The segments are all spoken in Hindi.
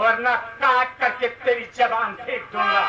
वरना काट करके तेरी जबान फेंक दूंगा।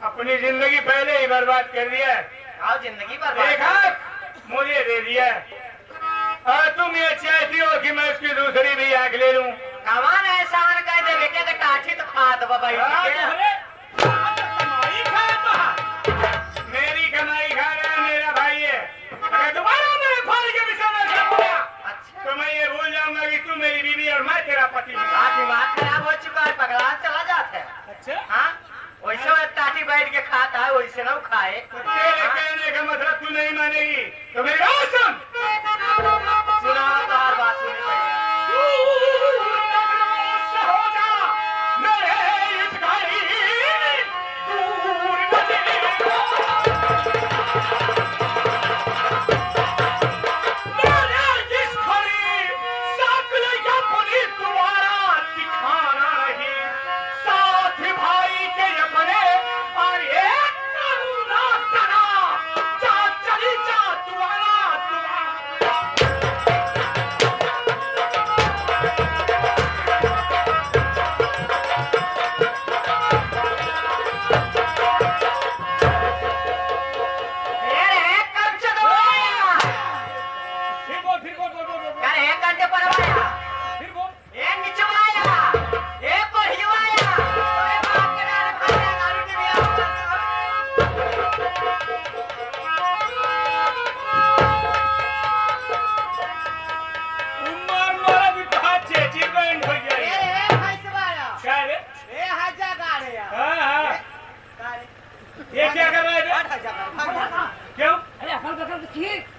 अपनी जिंदगी पहले ही बर्बाद कर दिया है। आओ जिंदगी बर्बाद देखा मुझे दे दिया है और तुम ये चाहती हो कि मैं उसकी दूसरी भी आग ले लूं। कमान एहसान कह दे बेटे तो काठी तो खा दो बाबा। मेरी कमाई खा रहा है मेरा भाई है। अगर दोबारा मेरे भाई के विषय में बोला तो मैं ये भूल जाऊंगा कि तू मेरी बीवी और मैं तेरा पति। दिमाग खराब हो चुका है, पगला चला जाता है। अच्छा हाँ वैसे टाटी बैठ के खाता है वैसे ना खाए। तेरे कहने का मतलब तू नहीं मानेगी तो मेरी बात सुन। सुना तो हर बात सुनी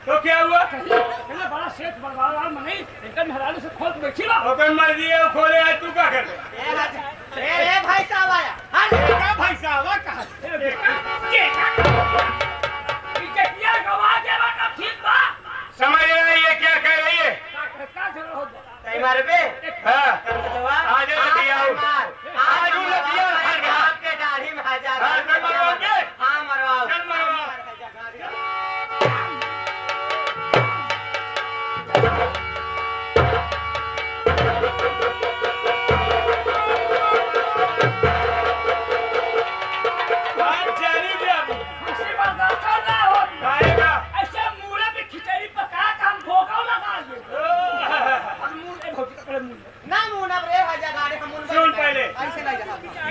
तो क्या हुआ? बड़ा सेठ बरबार मनी एकदम हराने से खोल के बैठी ना। ओपन मर दिए खोले आज तू क्या कर ए भाई साहब आया। हां क्या भाई साहब कहां इके क्या गवा दे बेटा ठीक बा। समझ रहा है ये क्या कह रही है? का जरूर हो नहीं मारे बे। हां आज लगिया आज लगिया आपके दाढ़ी में हजार। हां मरवाओगे? हां मरवाओ। चल मरवाओ।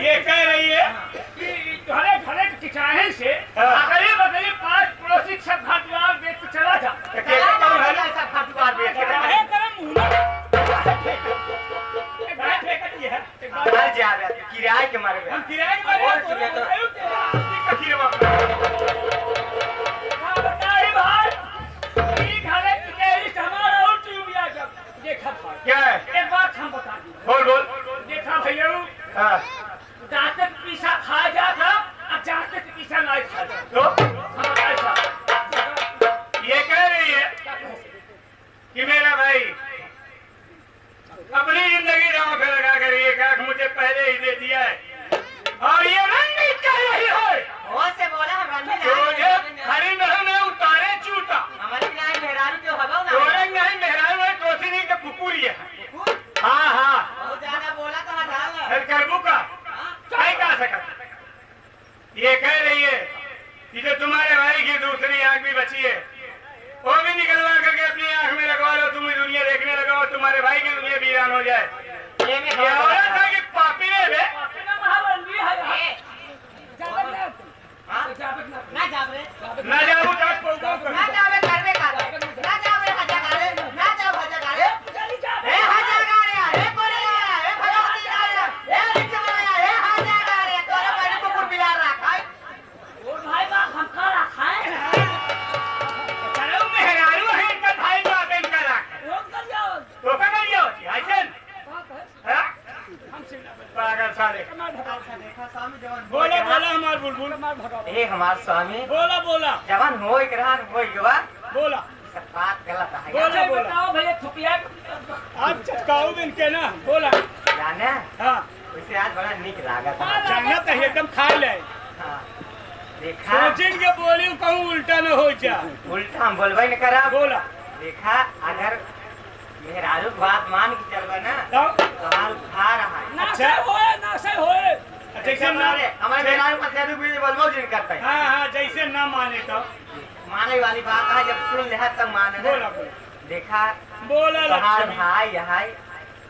ये कह रही है कि घरे घरे किचाहे से अगले बगले 5 पड़ोसी सब घर द्वार बेच के चला जा। ऐसा फटुआर बेच के काहे करे मुंह में एक बात फेंक दी है। एक बात घर जा रहे थे किराए के मारे हम किराए के मारे और सुने तो कथी बाप हां बताइए भाई ई घरे किचेरी से हमारा और चुबिया जब देखा था। क्या है? एक बात हम बता दी। बोल बोल। देखा भैया हां दांत पीसा खा जा था और जाते पीसा नहीं खा जा। तो हम ऐसा ये कह रही है कि मेरा भाई अपनी जिंदगी दांव पे लगा कर ये कहा मुझे पहले ही दे दिया है और ये रंग कह रही है। वो से बोला हम रंग मुझे हरी महल में उतारे चूटा हमारी नाई मेहरारू जो हवा ना तोरे नहीं मेहरारू है कोसिनी का कुकुरी है। हाँ हाँ बहुत ज्यादा बोला तो हटा लो। फिर करबू का नहीं कह सकता। ये कह रही है कि जो तुम्हारे भाई की दूसरी आंख भी बची है वो भी निकलवा करके अपनी आंख में लगवा लो। तुम दुनिया देखने लगाओ तुम्हारे भाई की दुनिया वीरान हो जाए। ये में ये औरत था कि पापी ने बे अपना महाबंदी है जाबत ना जाबरे ना जाबू तक पहुंचाओ ना जावे घर में खा लो। ना जावे हजा गाले ना जाओ हजा गाले। चली जा ए हजा गाले ए कोरे गाले ए भगवती गाले ए रिक्शा वाला ए हजा गाले तोरे बड़ी कुकुर बिलार रखा है। ओ भाई बा हम का रखा है। चलो मेहरारू है इनका भाई बाप इनका रख रोक कर जाओ तो का नहीं होती ऐसे बात है हां हमसे देखा स्वामी जवान बोला बोला हमार बुलबुल हमार भगावा ए हमार स्वामी बोला बोला जवान होई के रहन होई गवा बोला सब बात गलत है बोला बताओ भैया थुपिया आप चटकाऊ दिन के ना बोला जाने हाँ वैसे आज बड़ा निक लागत है जाना तो एकदम खा ले हां देखा सोचिन के बोली कहूँ उल्टा न हो जा उल्टा हम बोलबे न करा बोला देखा अगर मेहरारू बात मान के चलबा ना तो सवाल खा रहा है ना से होए जैसे ना हमारे मेहरारू पर जादू भी बोलबो जिन करता है हाँ हाँ जैसे ना माने तो माने वाली बात है जब सुन ले तब माने ना बोला बोला देखा बोला तुम्हार लक्ष्मी भाई है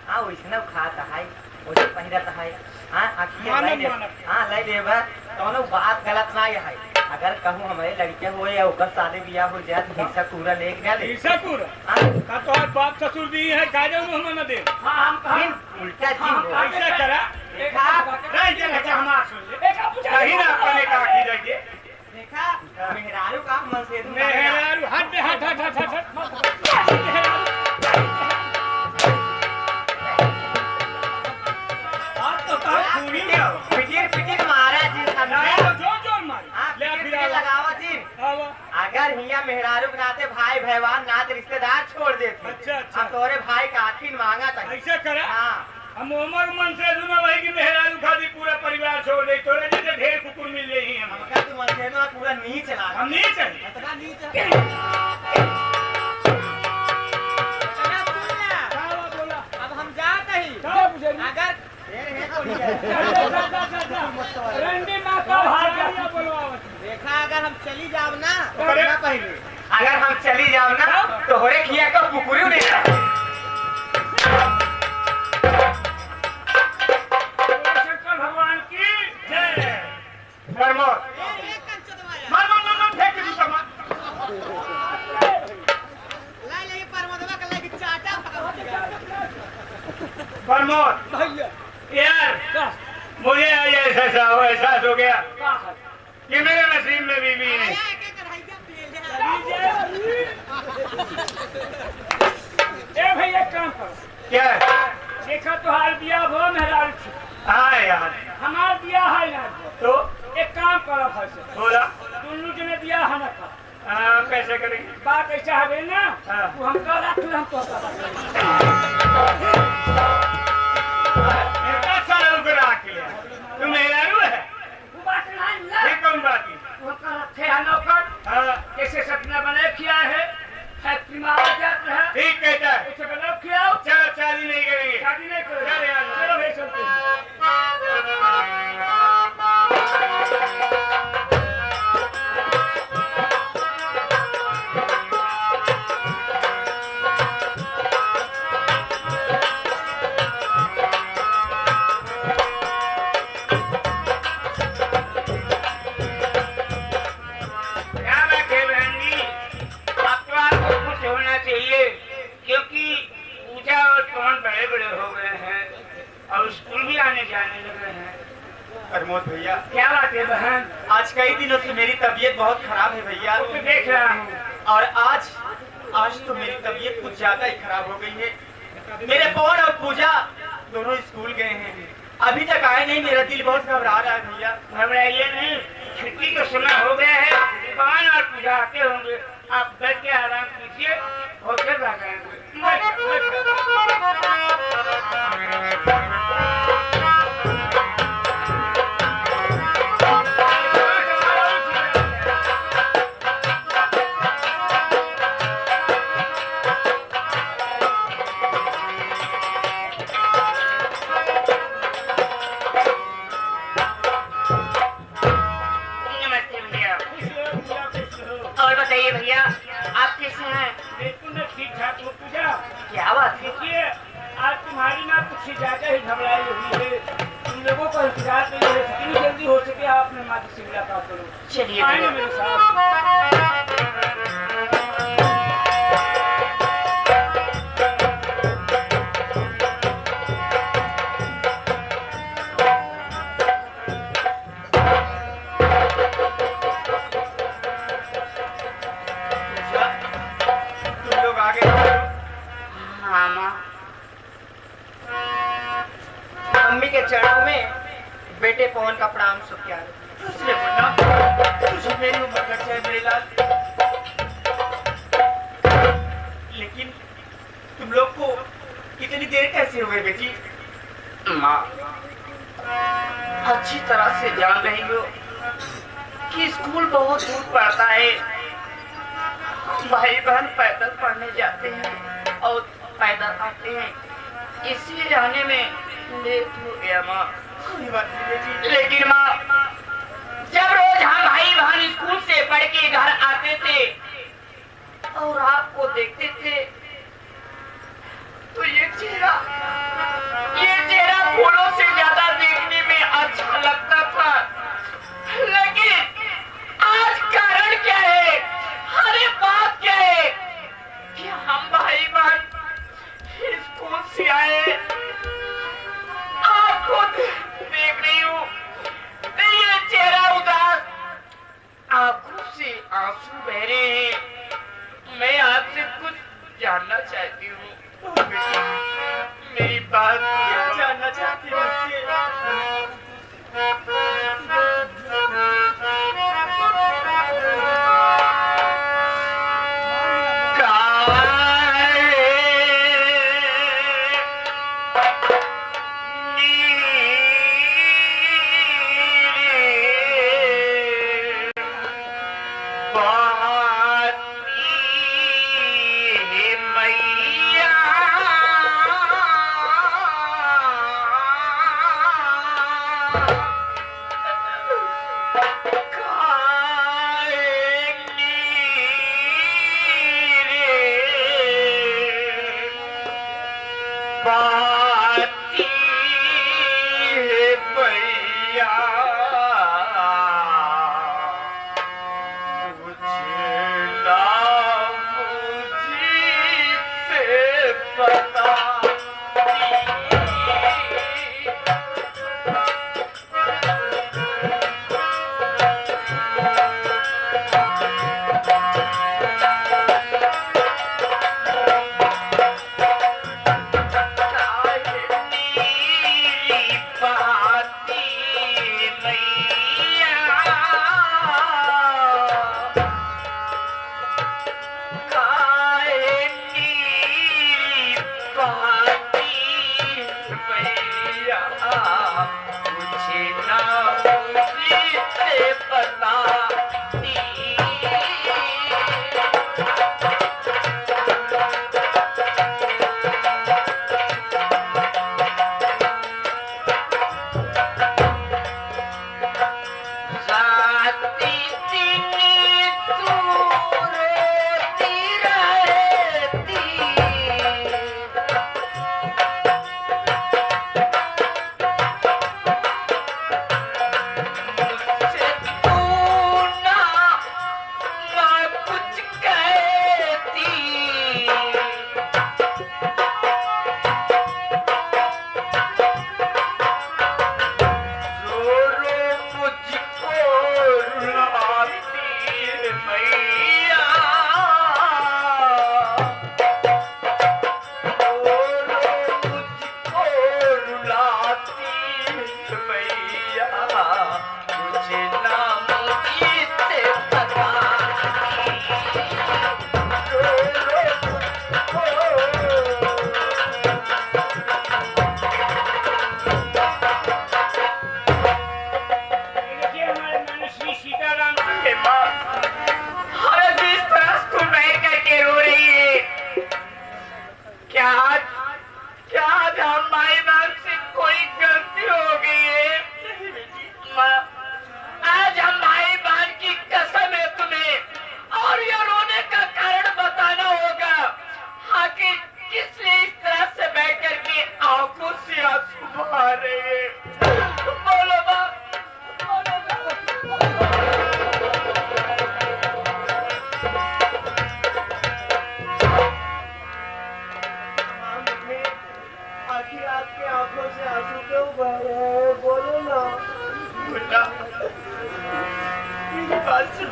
हां वैसने खाता है ओजे पहिरत है हां आखिर मानव लाई दे मानव। हां लाई देबा कोनो बात गलत ना है अगर कहूं हमारे लड़के होए या ओकर शादी बियाह हो जाए तो हिस्सा पूरा लेके डाले ईसा पूरा हां का तोहर बाप ससुर दी है काजे मुंह में न दे हाँ हम फिर उल्टा चीज हो ऐसा करा देखा नहीं जे बेटा हमार सुन ले एक आप पूछा कहीं ना अपने का की जाइए देखा मेहरारू का मन से मेहरारू हट हट हट हट हट आप तो कहा पूरी ना फिकिर फिकिर महाराज जी सामने जोर जोर मार हां ले फिकिर फिर फिकिर लगावा जी आवा अगर हिया मेहरारू के नाते भाई भैवान नाते रिश्तेदार छोड़ देते अच्छा, अच्छा। अब तोरे भाई का आखिर मांगा था ऐसा करा हाँ हम उमर मन से सुना भाई की मेहरारू खाती पूरा परिवार छोड़ दे तोरे जैसे ढेर कुकुर मिल रही है हम का तू मन से ना पूरा नीच ला हम नहीं चाहिए इतना नीच आवा बोला अब हम जाते ही क्या पूछे अगर रंडी माता भाई बोलवावत देखा अगर हम चली जाब ना अरे पहले अगर हम चली जाब ना तो होरे खिया का कुकुरी नहीं शंकर भगवान की जय प्रमोद मार मार मार मार फेंक दी तमा प्रमोद भैया यार का मुझे आज ऐसा एहसास हो गया का कि मेरे नसीब में बीवी है ए भैया काम करो क्या है? देखा तो हाल बिया भो मेहरारू छी हाँ यार हमार बिया है ना तो एक काम करो फैसे बोला दुन्नू जने बिया है ना का कैसे करेंगे बात ऐसा है ना हाँ। तू हमका रख ले हम तो इतना सारा ऊपर रख लिया तू मेहरारू है वो बात नहीं ला ये कौन बात है वो का रखे है नौकर हाँ, कैसे सपना बने किया है फैक्ट्री में आ जाता है ठीक कहता है ऐसे बना खिलाओ चलो शादी नहीं करेंगे शादी नहीं करो चल यार। चलो भाई चलते हैं क्या बात है बहन जी आपको आपको खुश होना चाहिए क्योंकि पूजा और पवन बड़े बड़े हो गए हैं और स्कूल भी आने जाने लगे हैं प्रमोद भैया क्या बात है बहन आज कई दिनों से मेरी तबीयत बहुत खराब है भैया तो देख रहा हूँ और आज तो मेरी तबीयत कुछ ज्यादा ही खराब हो गई है मेरे पवन और पूजा दोनों स्कूल गए हैं अभी तक आए नहीं मेरा दिल बहुत घबरा रहा है भैया घबराइए नहीं छुट्टी का समय हो गया है पवन और पूजा आते होंगे आप बैठ के आराम कीजिए होटल आ नमस्ते भैया और बताइए भैया आप कैसे हैं बिल्कुल ना ठीक ठाक हो पूजा क्या बात है देखिए आज तुम्हारी ना कुछ ज्यादा ही घबराई हुई है तुम लोगों को इंतजार नहीं है जितनी जल्दी हो सके आप अपने माता से मुलाकात करो चलिए आए ना भैया। मेरे साथ पूजा तुम लोग आगे बढ़ो। हाँ माँ मम्मी के चरणों में बेटे पवन का प्रणाम सब क्या दूसरे मुन्ना तुझे मेरी उम्र लग जाए मेरे लाल, लेकिन तुम लोग को इतनी देर कैसे हो गई बेटी? माँ अच्छी तरह से जान रही हो कि स्कूल बहुत दूर पड़ता है। भाई बहन पैदल पढ़ने जाते हैं और पैदल आते हैं, इसलिए जाने में लेट हो गया माँ। कोई बात नहीं बेटी। लेकिन माँ जब रोज हम भाई बहन स्कूल से पढ़ के घर आते थे और आपको देखते थे तो ये चेहरा फूलों से ज्यादा देखने में अच्छा लगता था। लेकिन आज कारण क्या है, अरे बात क्या है कि हम भाई बहन स्कूल से आए, आपको देख रही हूँ ये चेहरा उदास, आंखों से आंसू बह रहे हैं। मैं आपसे कुछ जानना चाहती हूँ। मेरी बात क्या जानना चाहती हो मुझसे?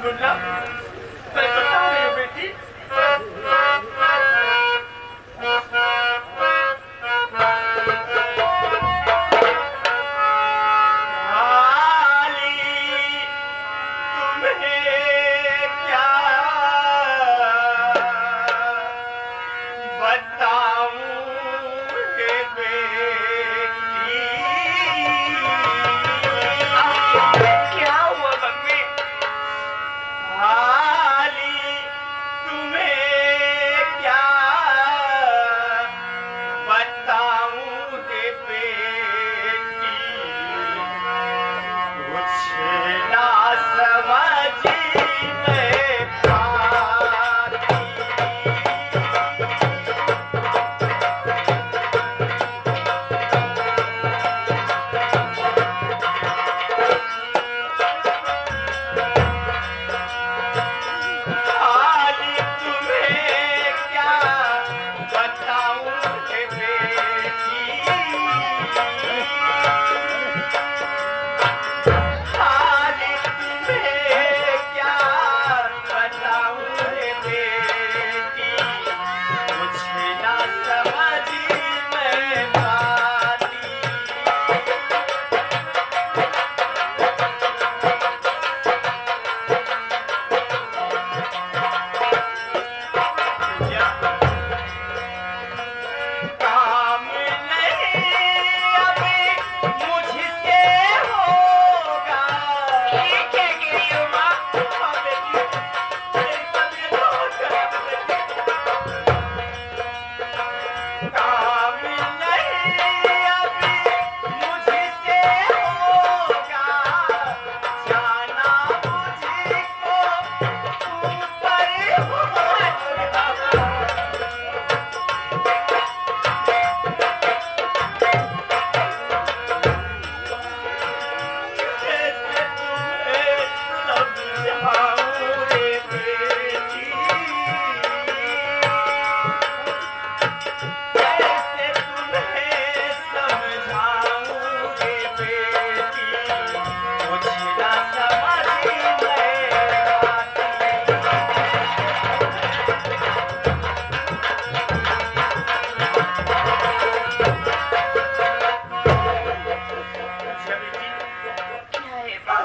मुन्ना, मैं बता रही हूँ बेटी।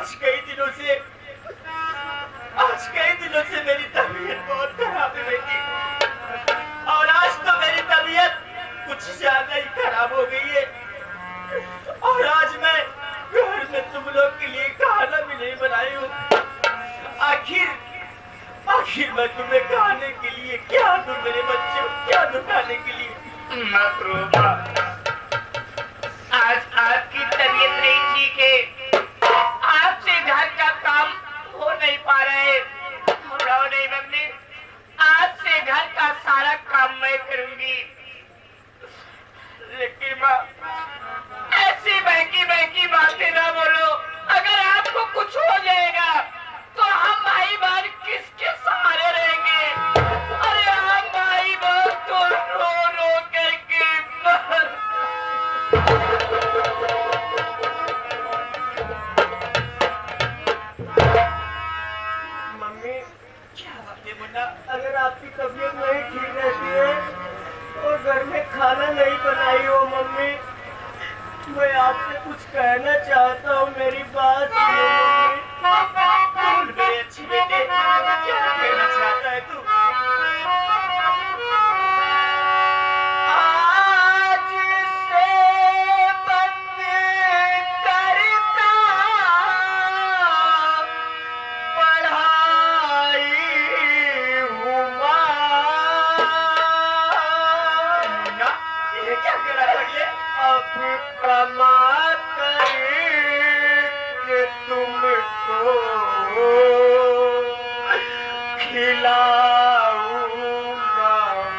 आज कई दिनों से मेरी तबीयत बहुत खराब है बेटी, और आज तो मेरी तबीयत कुछ ज्यादा ही खराब हो गई है। और आज मैं घर में तुम लोग के लिए खाना भी नहीं बनाई हूँ। आखिर मैं तुम्हें खाने के लिए क्या दूं मेरे बच्चों, क्या दूं खाने के लिए? मत रो माँ, आज आपकी तबीयत नहीं ठीक है, आपसे घर का काम हो नहीं पा रहे। रो नहीं मम्मी, आज से घर का सारा काम मैं करूंगी। लेकिन माँ, ऐसी बहकी बातें ना बोलो। अगर आपको कुछ हो जाएगा तो हम भाई बहन किसके सहारे रहेंगे? अरे हम भाई बहन तो रो रो करके मम्मी, क्या बात है मुन्ना? अगर आपकी तबीयत नहीं ठीक रहती है और घर में खाना नहीं बनाई हो मम्मी, मैं आपसे कुछ कहना चाहता हूँ, मेरी बात सुनो मम्मी। बोल मेरे अच्छे बेटे, क्या कहना चाहता है तू? आज से बंद करता पढ़ाई हूँ माँ। मुन्ना, ये क्या कह रहा है ये? अब कमा कर के तुमको खिलाऊंगा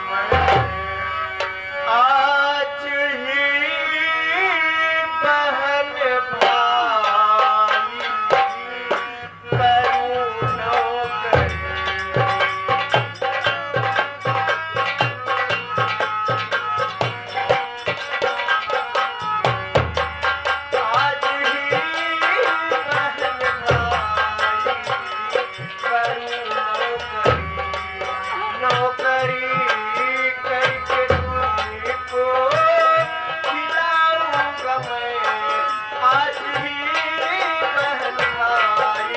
मैं, आज ही बहन भाई करूँ नौकरी। आज ही बहन भाई करूँ नौकरी करके तुमको खिलाऊंगा मैं, आज ही बहन भाई।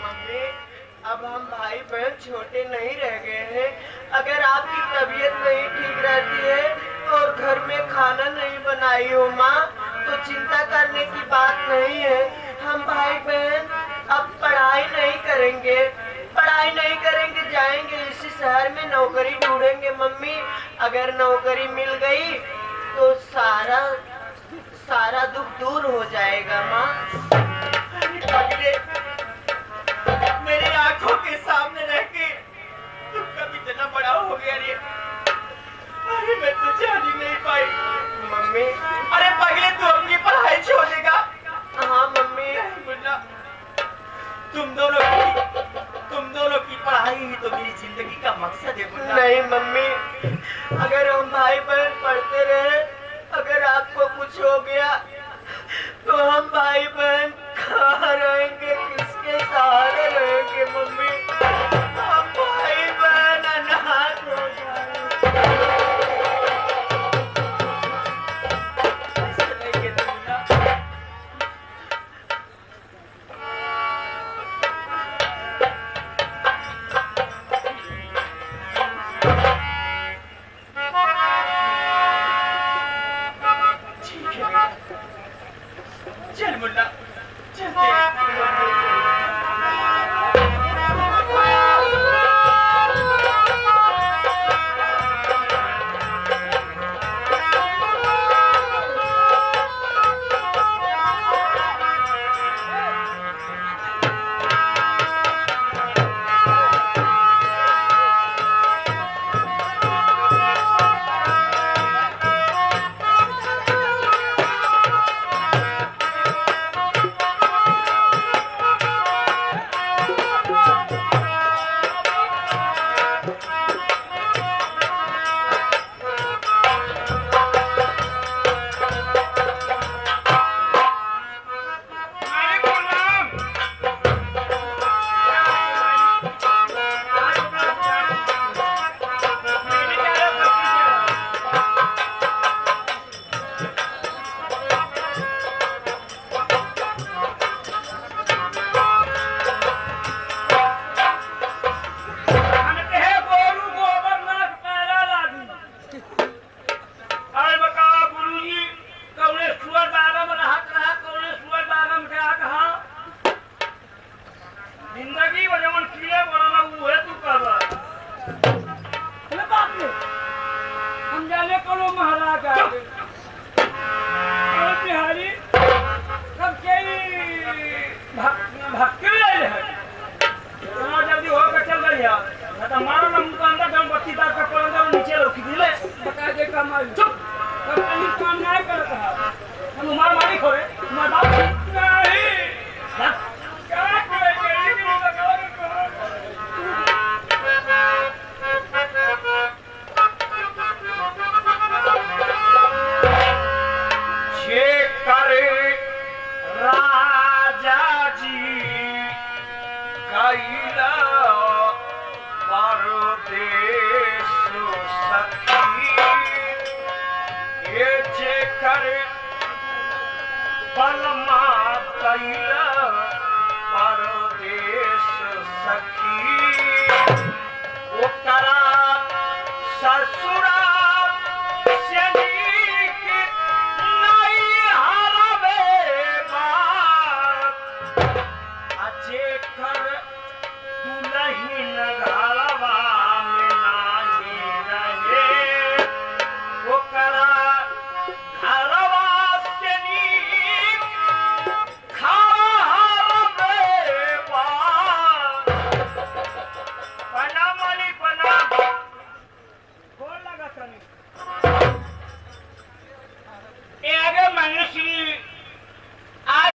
मम्मी, अब हम भाई बहन छोटे नहीं रह गए हैं। अगर आपकी तबीयत नहीं ठीक रहती है और घर में खाना नहीं बनाई हो माँ, तो चिंता करने की बात नहीं है। हम भाई बहन अब पढ़ाई नहीं करेंगे, जाएंगे इसी शहर में नौकरी ढूंढेंगे मम्मी। अगर नौकरी मिल गई तो सारा दुख दूर हो जाएगा माँ। मेरी आंखों के सामने रह के तुम कब इतना बड़ा हो गया रे? अरे मैं तो जान ही नहीं पाई मम्मी। अरे पगले, तू अपनी पढ़ाई छोड़ेगा? हाँ मम्मी। मुन्ना, तुम दोनों की पढ़ाई ही तो मेरी जिंदगी का मकसद है मुन्ना। नहीं मम्मी, अगर हम भाई बहन पढ़ते रहे, अगर आपको कुछ हो गया तो हम भाई बहन कहाँ रहेंगे, किसके सहारे रहेंगे मम्मी? हम भाई बहन अनाथ हो जाएंगे। ऐसे नहीं कहते मुन्ना। ठीक है बेटा, चल मुन्ना, चलते हैं। लगी वजन कीड़े बनाना वो है तू कहबा अरे बाप रे हम जाने करो महाराज आ गए और बिहारी सब के भक्ति ले रहे हैं इतना जल्दी होकर चल रही है ना तो मारो ना मुंह अंदर दम बत्ती दाग का पलंगा नीचे रखी दिले बता दे कमाल चुप सब कहीं काम नहीं करता हम मार मारी खोए मार बाप नहीं क्या करे गरीब लोग लगाओ ये करे राजा जी कैला परदेश सखी ये जे करे बलमा कैला परदेश सखी